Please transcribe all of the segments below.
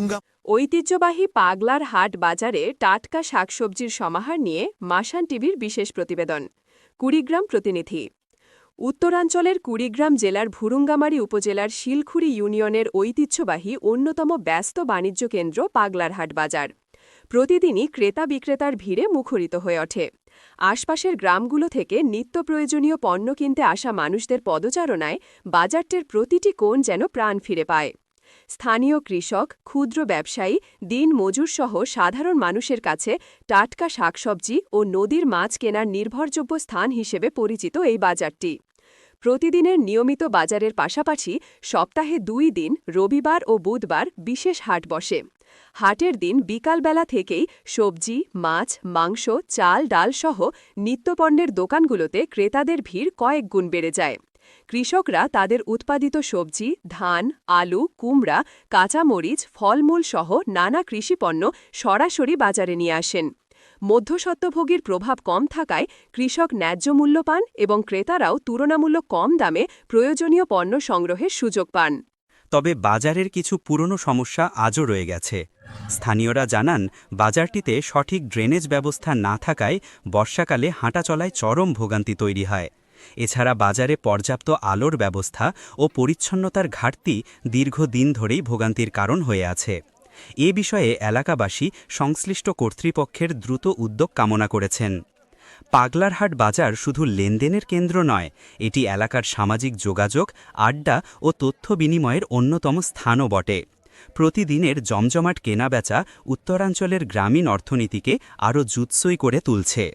ভুরুঙ্গা। ঐতিহ্যবাহী পাগলার হাট বাজারে টাটকা শাকসবজির সমাহার নিয়ে মাসান টিভির বিশেষ প্রতিবেদন। কুড়িগ্রাম প্রতিনিধি। উত্তরাঞ্চলের কুড়িগ্রাম জেলার ভুরুঙ্গামারী উপজেলার শিলখুড়ি ইউনিয়নের ঐতিহ্যবাহী অন্যতম ব্যস্ত বাণিজ্য কেন্দ্র পাগলার হাট বাজার। প্রতিদিনই ক্রেতা বিক্রেতার ভিড়ে মুখরিত হয়ে ওঠে। আশপাশের গ্রামগুলো থেকে নিত্য প্রয়োজনীয় পণ্য কিনতে আসা মানুষদের পদচারণায় বাজারটির প্রতিটি কোণ যেন প্রাণ ফিরে পায়। স্থানীয় কৃষক, ক্ষুদ্র ব্যবসায়ী, দিন মজুরসহ সাধারণ মানুষের কাছে টাটকা শাকসবজি ও নদীর মাছ কেনার নির্ভরযোগ্য স্থান হিসেবে পরিচিত এই বাজারটি। প্রতিদিনের নিয়মিত বাজারের পাশাপাশি সপ্তাহে 2 দিন রবিবার ও বুধবার বিশেষ হাট বসে। হাটের দিন বিকালবেলা থেকেই সবজি, মাছ, মাংস, চাল, ডাল সহ নিত্যপণ্যের দোকানগুলোতে ক্রেতাদের ভিড় কয়েক গুণ বেড়ে যায়। কৃষকরা তাদের উৎপাদিত সবজি, ধান, আলু, কুমড়া, কাঁচামরিচ, ফলমূল সহ নানা কৃষিপণ্য সরাসরি বাজারে নিয়ে আসেন। মধ্যস্বত্বভোগীর প্রভাব কম থাকায় কৃষক ন্যায্য মূল্য পান এবং ক্রেতারাও তুলনামূলক কম দামে প্রয়োজনীয় পণ্য সংগ্রহের সুযোগ পান। তবে বাজারের কিছু পুরনো সমস্যা আজও রয়ে গেছে। স্থানীয়রা জানান, বাজারটিতে সঠিক ড্রেনেজ ব্যবস্থা না থাকায় বর্ষাকালে হাঁটাচলায় চরম ভোগান্তি তৈরি হয়। এছাড়া বাজারে পর্যাপ্ত আলোর ব্যবস্থা ও পরিচ্ছন্নতার ঘাটতি দীর্ঘদিন ধরেই ভোগান্তির কারণ হয়ে আছে। এ বিষয়ে এলাকাবাসী সংশ্লিষ্ট কর্তৃপক্ষের দ্রুত উদ্যোগ কামনা করেছেন। পাগলার হাট বাজার শুধু লেনদেনের কেন্দ্র নয়, এটি এলাকার সামাজিক যোগাযোগ, আড্ডা ও তথ্য বিনিময়ের অন্যতম স্থানও বটে। প্রতিদিনের জমজমাট কেনাবেচা উত্তরাঞ্চলের গ্রামীণ অর্থনীতিকে আরও জুৎসই করে তুলছে।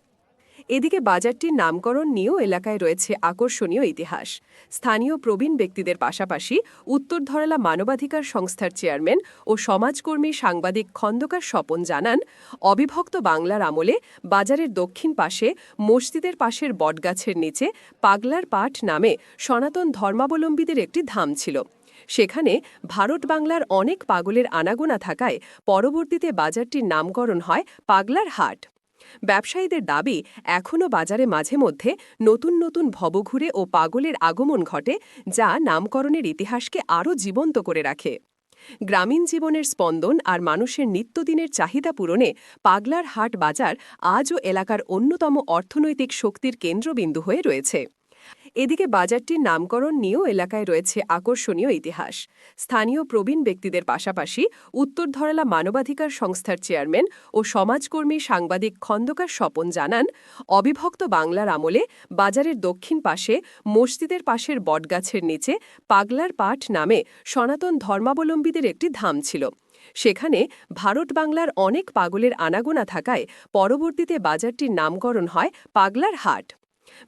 এদিকে বাজারটির নামকরণ নিয়েও এলাকায় রয়েছে আকর্ষণীয় ইতিহাস। স্থানীয় প্রবীণ ব্যক্তিদের পাশাপাশি উত্তর ধরালা মানবাধিকার সংস্থার চেয়ারম্যান ও সমাজকর্মী সাংবাদিক খন্দকার স্বপন জানান, অবিভক্ত বাংলার আমলে বাজারের দক্ষিণ পাশে মসজিদের পাশের বটগাছের নিচে পাগলার পাট নামে সনাতন ধর্মাবলম্বীদের একটি ধাম ছিল। সেখানে ভারত বাংলার অনেক পাগলের আনাগোনা থাকায় পরবর্তীতে বাজারটির নামকরণ হয় পাগলার হাট। ব্যবসায়ীদের দাবি, এখনও বাজারে মাঝে মধ্যে নতুন নতুন ভবঘুরে ও পাগলের আগমন ঘটে, যা নামকরণের ইতিহাসকে আরও জীবন্ত করে রাখে। গ্রামীণ জীবনের স্পন্দন আর মানুষের নিত্যদিনের চাহিদা পূরণে পাগলার হাট বাজার আজও এলাকার অন্যতম অর্থনৈতিক শক্তির কেন্দ্রবিন্দু হয়ে রয়েছে। এদিকে বাজারটির নামকরণ নিয়েও এলাকায় রয়েছে আকর্ষণীয় ইতিহাস। স্থানীয় প্রবীণ ব্যক্তিদের পাশাপাশি উত্তর ধরালা মানবাধিকার সংস্থার চেয়ারম্যান ও সমাজকর্মী সাংবাদিক খন্দকার স্বপন জানান, অবিভক্ত বাংলার আমলে বাজারের দক্ষিণ পাশে মসজিদের পাশের বটগাছের নিচে পাগলার পাট নামে সনাতন ধর্মাবলম্বীদের একটি ধাম ছিল। সেখানে ভারত বাংলার অনেক পাগলের আনাগোনা থাকায় পরবর্তীতে বাজারটির নামকরণ হয় পাগলার হাট।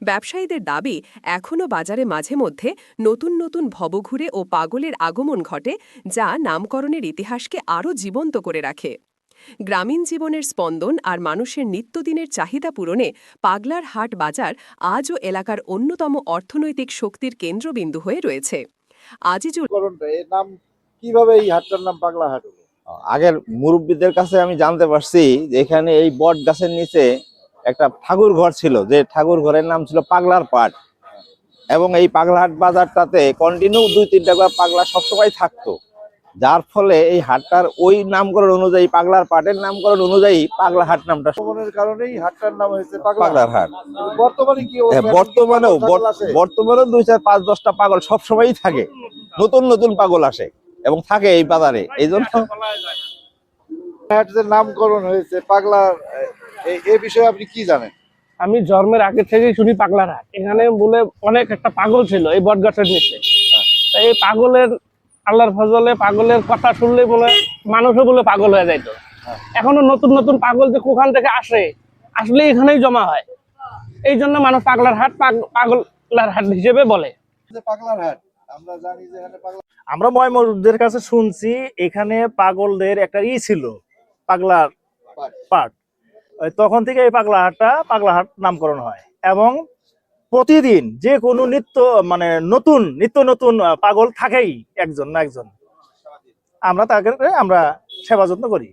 ব্যবসায়ীদের দাবি, এখনও বাজারে মাঝে মধ্যে নতুন নতুন ভবঘুরে ও পাগলের আগমন ঘটে, যা নামকরণের ইতিহাসকে আরও জীবন্ত করে রাখে। গ্রামীণ জীবনের স্পন্দন আর মানুষের নিত্যদিনের চাহিদা পূরণে পাগলার হাট বাজার আজও এলাকার অন্যতম অর্থনৈতিক শক্তির কেন্দ্রবিন্দু হয়ে রয়েছে। আজিজুল নাম কিভাবে এই হাটটার নাম পাগলা হাট হলো? আগের মুরব্বীদের কাছে আমি জানতে পারছি যে এখানে এই বট গাছের নিচে একটা ঠাকুর ঘর ছিল, যে ঠাকুর ঘরের নাম ছিল পাগলার পাট, এবং এই পাগলাহাট বাজারটাতে কন্টিনিউ 2-3টা করে পাগলা সবসময় থাকতো, যার ফলে এই হাটটার ওই নামকরণ অনুযায়ী, পাগলার পাটের নামকরণ অনুযায়ী পাগলা হাট নামটা কারণেই হাটটার নাম হয়েছে পাগলার হাট। বর্তমানে কি? বর্তমানেও 2-4-5-10টা পাগল সবসময়ই থাকে, নতুন নতুন পাগল আসে এবং থাকে এই বাজারে। এই জন্য হাটের নামকরণ হয়েছে পাগলার। এই বিষয়ে আপনি কি জানেন? আমি জন্মের আগে থেকেই শুনি পাগলার হাট। এখানে বলে অনেক একটা পাগল ছিল এই বটগাছের নিচে। এই পাগলের, আল্লাহর ফজলে পাগলের কথা শুনলে বলে মানুষও বলে পাগল হয়ে যাইতো। এখনো নতুন নতুন পাগল যে কোখান থেকে আসলে এখানেই জমা হয়, এই জন্য মানুষ পাগলার হাট পাগলার হাট হিসেবে বলে। পাগলার হাট আমরা জানি যে এখানে আমরা ময়মনসিংহের কাছে শুনছি এখানে পাগলদের একটা ছিল, পাগলার পাট। তখন থেকে এই পাগলা হাট নামকরণ হয়, এবং প্রতিদিন যে কোনো নিত্য নতুন পাগল থাকেই একজন না একজন। আমরা সেবা যত্ন করি।